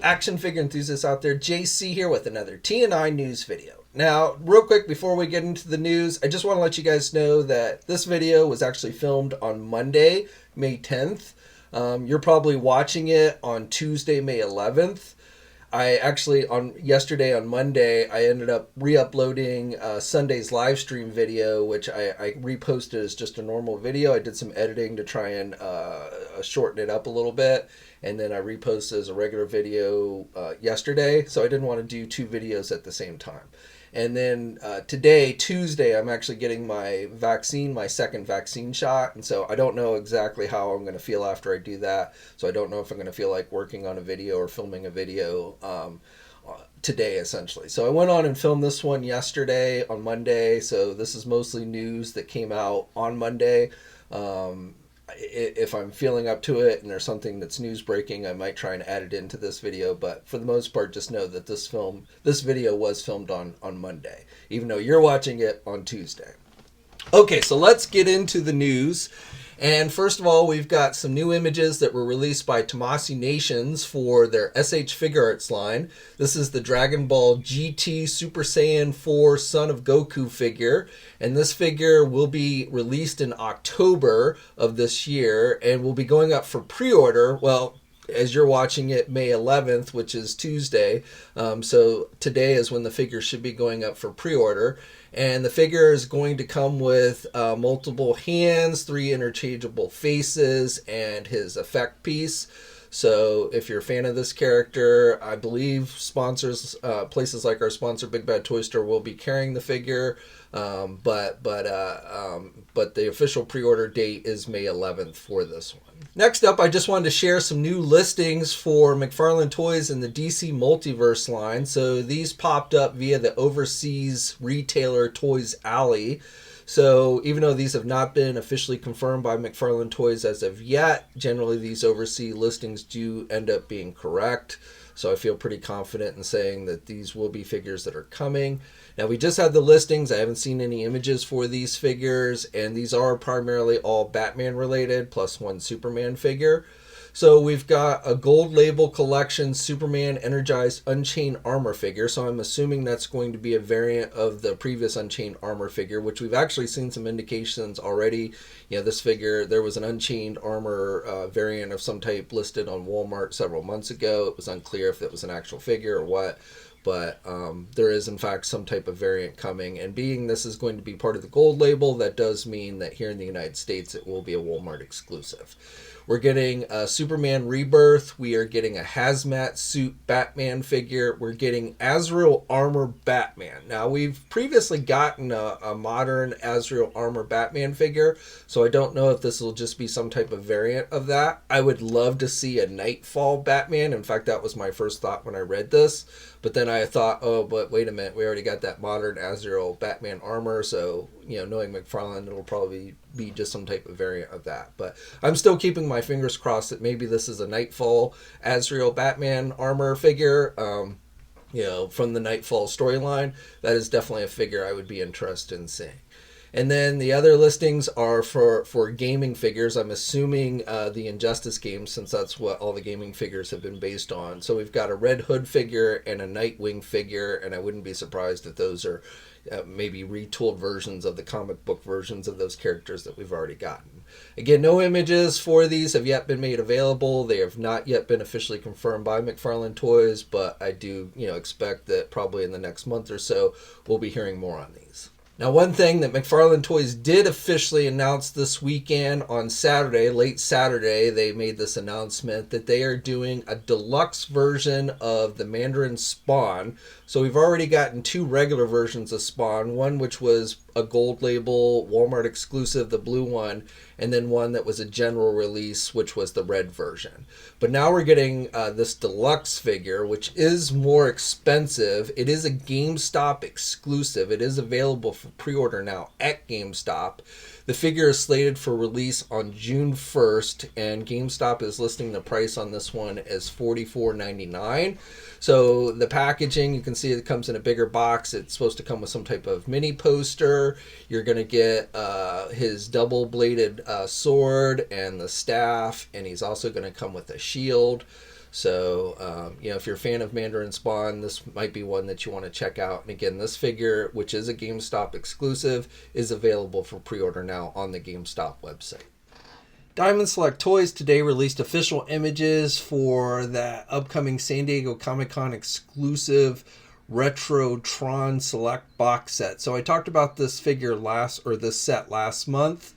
action figure enthusiasts out there? JC here with another TNINews video. Now, real quick before we get into the news, I just want to let you guys know that this video was actually filmed on Monday, May 10th. You're probably watching it on Tuesday, May 11th. I actually, yesterday on Monday, I ended up re-uploading Sunday's live stream video, which I reposted as just a normal video. I did some editing to try and shorten it up a little bit, and then I reposted as a regular video yesterday, so I didn't want to do two videos at the same time. And then today, Tuesday, I'm actually getting my second vaccine shot. And so I don't know exactly how I'm going to feel after I do that. So I don't know if I'm going to feel like working on a video or filming a video today, essentially. So I went on and filmed this one yesterday on Monday. So this is mostly news that came out on Monday. If I'm feeling up to it and there's something that's news breaking, I might try and add it into this video. But for the most part, just know that this video was filmed on Monday, even though you're watching it on Tuesday. Okay, so let's get into the news. And first of all, we've got some new images that were released by Tamashii Nations for their SH Figuarts line. This is the Dragon Ball GT Super Saiyan 4 Son of Goku figure. And this figure will be released in October of this year and will be going up for pre-order. Well, as you're watching it, May 11th, which is Tuesday. So today is when the figure should be going up for pre-order. And the figure is going to come with multiple hands, 3 interchangeable faces, and his effect piece. So if you're a fan of this character, I believe sponsors, places like our sponsor Big Bad Toy Store, will be carrying the figure. But the official pre-order date is May 11th for this one. Next up, I just wanted to share some new listings for McFarlane Toys in the DC Multiverse line. So these popped up via the overseas retailer Toys Alley. So even though these have not been officially confirmed by McFarlane Toys as of yet, generally these overseas listings do end up being correct. So I feel pretty confident in saying that these will be figures that are coming. Now, we just had the listings. I haven't seen any images for these figures, and these are primarily all Batman related, plus one Superman figure. So we've got a gold label collection Superman Energized Unchained Armor figure. So I'm assuming that's going to be a variant of the previous Unchained Armor figure, which we've actually seen some indications already. You know, this figure, there was an Unchained Armor variant of some type listed on Walmart several months ago. It was unclear if it was an actual figure or what. But there is, in fact, some type of variant coming. And being this is going to be part of the gold label, that does mean that here in the United States, it will be a Walmart exclusive. We're getting a Superman Rebirth. We are getting a hazmat suit Batman figure. We're getting Azrael Armor Batman. Now, we've previously gotten a modern Azrael Armor Batman figure, so I don't know if this will just be some type of variant of that. I would love to see a Nightfall Batman. In fact, that was my first thought when I read this. But then I thought, oh, but wait a minute, we already got that modern Azrael Batman armor, so, you know, knowing McFarlane, it'll probably be just some type of variant of that. But I'm still keeping my fingers crossed that maybe this is a Nightfall Azrael Batman armor figure, you know, from the Nightfall storyline. That is definitely a figure I would be interested in seeing. And then the other listings are for gaming figures. I'm assuming the Injustice games, since that's what all the gaming figures have been based on. So we've got a Red Hood figure and a Nightwing figure, and I wouldn't be surprised if those are maybe retooled versions of the comic book versions of those characters that we've already gotten. Again, no images for these have yet been made available. They have not yet been officially confirmed by McFarlane Toys, but I do, you know, expect that probably in the next month or so we'll be hearing more on these. Now, one thing that McFarlane Toys did officially announce this weekend on Saturday, late Saturday, they made this announcement that they are doing a deluxe version of the Mandarin Spawn. So we've already gotten 2 regular versions of Spawn, one which was a gold label Walmart exclusive, the blue one, and then one that was a general release, which was the red version. But now we're getting this deluxe figure, which is more expensive. It is a GameStop exclusive. It is available for pre-order now at GameStop. The figure is slated for release on June 1st, and GameStop is listing the price on this one as $44.99. So the packaging, you can see it comes in a bigger box. It's supposed to come with some type of mini poster. You're going to get his double-bladed sword and the staff, and he's also going to come with a shield. So, if you're a fan of Mandarin Spawn, this might be one that you want to check out. And again, this figure, which is a GameStop exclusive, is available for pre-order now on the GameStop website. Diamond Select Toys today released official images for that upcoming San Diego Comic-Con exclusive Retro Tron Select box set. So I talked about this figure this set last month,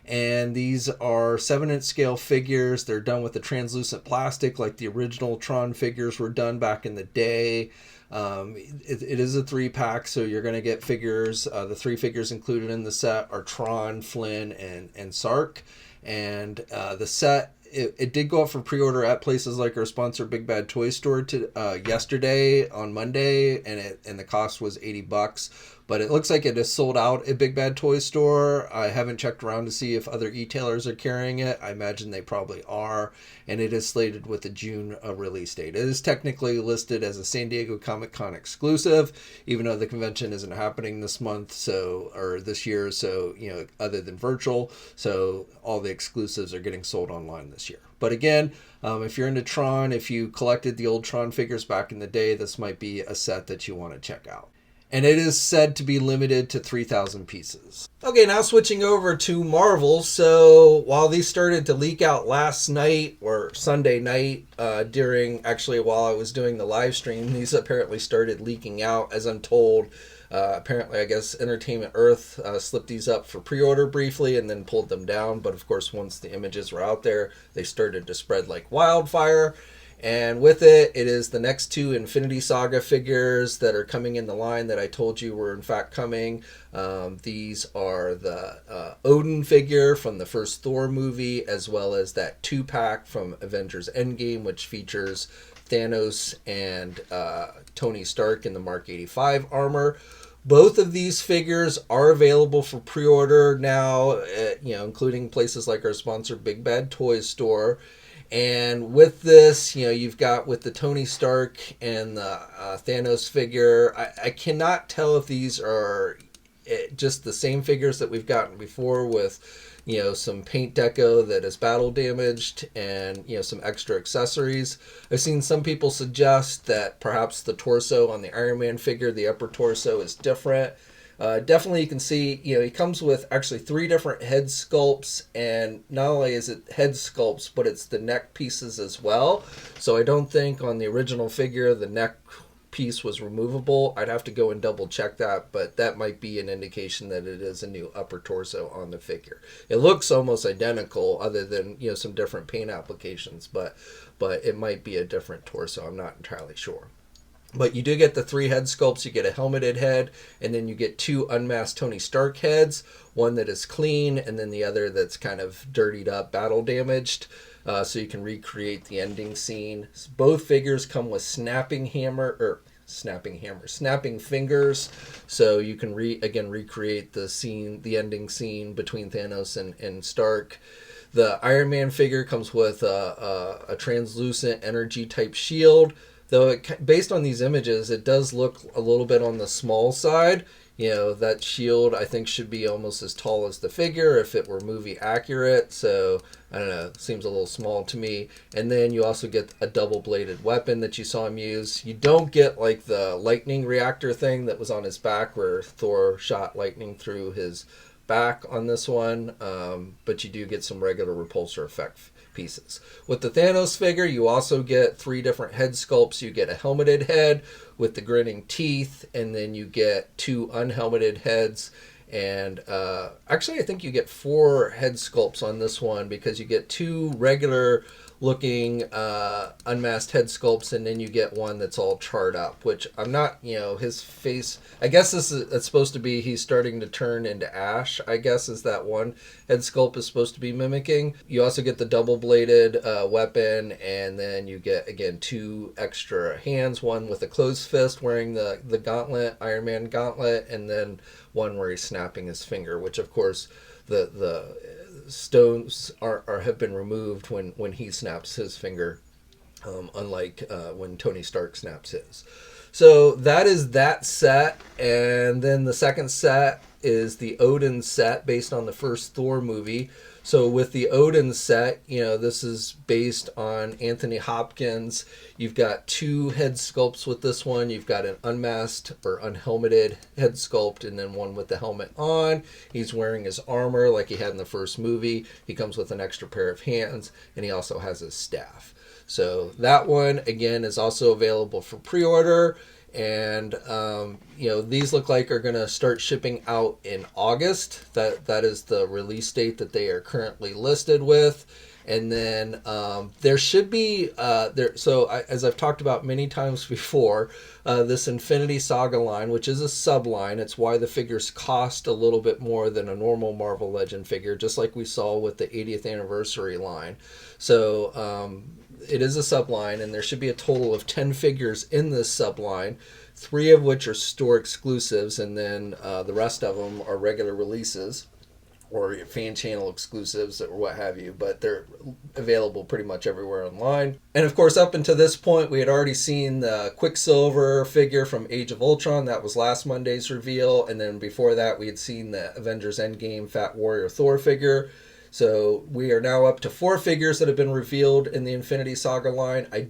and these are 7-inch scale figures. They're done with the translucent plastic like the original Tron figures were done back in the day. It is a 3-pack, so you're going to get figures. The 3 figures included in the set are Tron, Flynn, and Sark. And the set, it did go up for pre-order at places like our sponsor Big Bad Toy Store yesterday on Monday, and the cost was $80. But it looks like it is sold out at Big Bad Toy Store. I haven't checked around to see if other e-tailers are carrying it. I imagine they probably are. And it is slated with a June release date. It is technically listed as a San Diego Comic-Con exclusive, even though the convention isn't happening this month, or this year, so, other than virtual. So all the exclusives are getting sold online this year. But again, if you're into Tron, if you collected the old Tron figures back in the day, this might be a set that you want to check out. And it is said to be limited to 3,000 pieces. Okay, now switching over to Marvel. So while these started to leak out last night or Sunday night, while I was doing the live stream, these apparently started leaking out, as I'm told. Apparently, I guess Entertainment Earth slipped these up for pre-order briefly and then pulled them down. But of course, once the images were out there, they started to spread like wildfire. And with it, it is the next 2 Infinity Saga figures that are coming in the line that I told you were in fact coming. These are the Odin figure from the first Thor movie, as well as that 2-pack from Avengers Endgame, which features Thanos and Tony Stark in the Mark 85 armor. Both of these figures are available for pre-order now, including places like our sponsor Big Bad Toy Store. And with this, you've got with the Tony Stark and the Thanos figure, I cannot tell if these are just the same figures that we've gotten before with, some paint deco that is battle damaged and, some extra accessories. I've seen some people suggest that perhaps the torso on the Iron Man figure, the upper torso, is different. Definitely you can see, he comes with actually 3 different head sculpts, and not only is it head sculpts, but it's the neck pieces as well. So I don't think on the original figure the neck piece was removable. I'd have to go and double check that, but that might be an indication that it is a new upper torso on the figure. It looks almost identical other than, some different paint applications, but it might be a different torso. I'm not entirely sure. But you do get the 3 head sculpts. You get a helmeted head, and then you get 2 unmasked Tony Stark heads, one that is clean, and then the other that's kind of dirtied up, battle damaged, so you can recreate the ending scene. Both figures come with snapping fingers, so you can recreate the ending scene between Thanos and Stark. The Iron Man figure comes with a translucent energy type shield. Though based on these images, it does look a little bit on the small side. That shield I think should be almost as tall as the figure if it were movie accurate. So, I don't know, seems a little small to me. And then you also get a double-bladed weapon that you saw him use. You don't get like the lightning reactor thing that was on his back where Thor shot lightning through his back on this one. But you do get some regular repulsor effect pieces. With the Thanos figure, you also get 3 different head sculpts. You get a helmeted head with the grinning teeth, and then you get 2 unhelmeted heads. And actually, I think you get 4 head sculpts on this one, because you get 2 regular looking unmasked head sculpts, and then you get one that's all charred up, which I'm not, his face, I guess it's supposed to be he's starting to turn into ash, I guess, is that one head sculpt is supposed to be mimicking. You also get the double-bladed weapon, and then you get, again, 2 extra hands, one with a closed fist wearing the gauntlet, Iron Man gauntlet, and then one where he's snapping his finger, which, of course, the stones have been removed when he snaps his finger, unlike when Tony Stark snaps his. So that is that set, and then the second set is the Odin set based on the first Thor movie. So with the Odin set, this is based on Anthony Hopkins. You've got 2 head sculpts with this one. You've got an unmasked or unhelmeted head sculpt and then one with the helmet on. He's wearing his armor like he had in the first movie. He comes with an extra pair of hands, and he also has his staff. So that one, again, is also available for pre-order. And these look like are going to start shipping out in August. That is the release date that they are currently listed with. And then there should be as I've talked about many times before, this Infinity Saga line, which is a subline. It's why the figures cost a little bit more than a normal Marvel Legend figure, just like we saw with the 80th anniversary line. So it is a subline, and there should be a total of 10 figures in this subline, 3 of which are store exclusives, and then the rest of them are regular releases or fan channel exclusives or what have you, but they're available pretty much everywhere online. And of course, up until this point, we had already seen the Quicksilver figure from Age of Ultron. That was last Monday's reveal. And then before that, we had seen the Avengers Endgame Fat Warrior Thor figure. So we are now up to 4 figures that have been revealed in the Infinity Saga line. I'm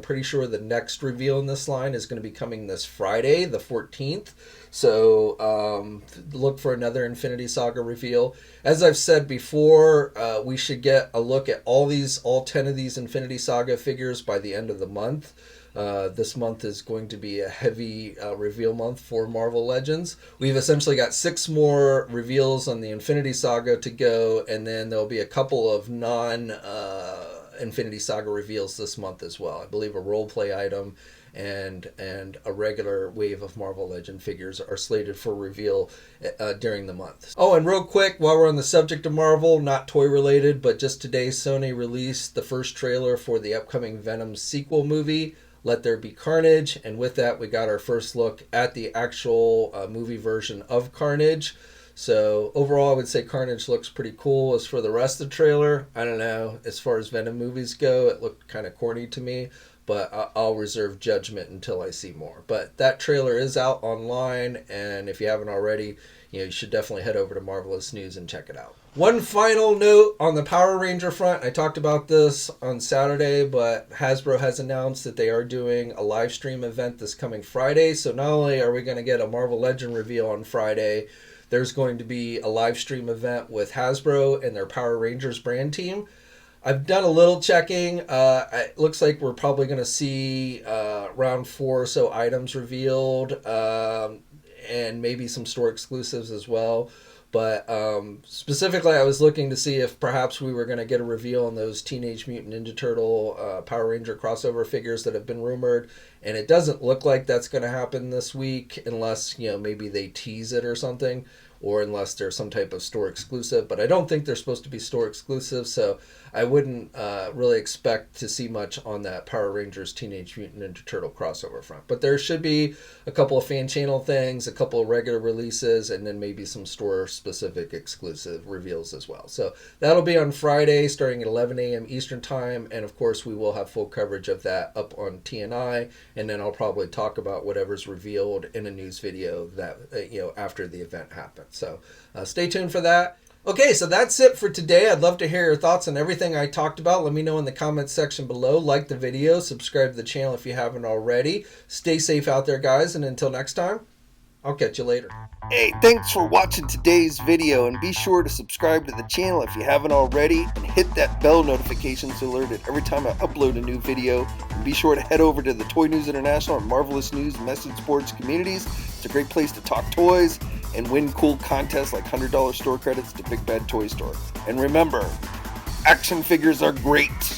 pretty sure the next reveal in this line is going to be coming this Friday, the 14th. So look for another Infinity Saga reveal. As I've said before, we should get a look at all 10 of these Infinity Saga figures by the end of the month. This month is going to be a heavy reveal month for Marvel Legends. We've essentially got 6 more reveals on the Infinity Saga to go, and then there'll be a couple of non-Infinity Saga reveals this month as well. I believe a role-play item and a regular wave of Marvel Legend figures are slated for reveal during the month. Oh, and real quick, while we're on the subject of Marvel, not toy related, but just today Sony released the first trailer for the upcoming Venom sequel movie, Let There Be Carnage, and with that we got our first look at the actual movie version of Carnage. So overall I would say Carnage looks pretty cool. As for the rest of the trailer, I don't know, as far as Venom movies go, it looked kind of corny to me, but I'll reserve judgment until I see more. But that trailer is out online, and if you haven't already, you should definitely head over to Marvelous News and check it out. One final note on the Power Ranger front. I talked about this on Saturday, but Hasbro has announced that they are doing a live stream event this coming Friday. So not only are we going to get a Marvel Legend reveal on Friday, there's going to be a live stream event with Hasbro and their Power Rangers brand team. I've done a little checking. It looks like we're probably going to see around 4 or so items revealed, and maybe some store exclusives as well. But specifically, I was looking to see if perhaps we were going to get a reveal on those Teenage Mutant Ninja Turtle Power Ranger crossover figures that have been rumored. And it doesn't look like that's going to happen this week unless, maybe they tease it or something, or unless there's some type of store exclusive. But I don't think they're supposed to be store exclusive, so I wouldn't really expect to see much on that Power Rangers Teenage Mutant Ninja Turtle crossover front. But there should be a couple of fan channel things, a couple of regular releases, and then maybe some store-specific exclusive reveals as well. So that'll be on Friday starting at 11 a.m. Eastern Time, and of course we will have full coverage of that up on TNI, and then I'll probably talk about whatever's revealed in a news video that after the event happens. So stay tuned for that. Okay, so that's it for today. I'd love to hear your thoughts on everything I talked about. Let me know in the comments section below. Like the video, subscribe to the channel if you haven't already. Stay safe out there, guys, and until next time, I'll catch you later. Hey, thanks for watching today's video, and be sure to subscribe to the channel if you haven't already, and hit that bell notification so alerted every time I upload a new video. And be sure to head over to the Toy News International and Marvelous News message boards communities. It's a great place to talk toys and win cool contests like $100 store credits to Big Bad Toy Store. And remember, action figures are great.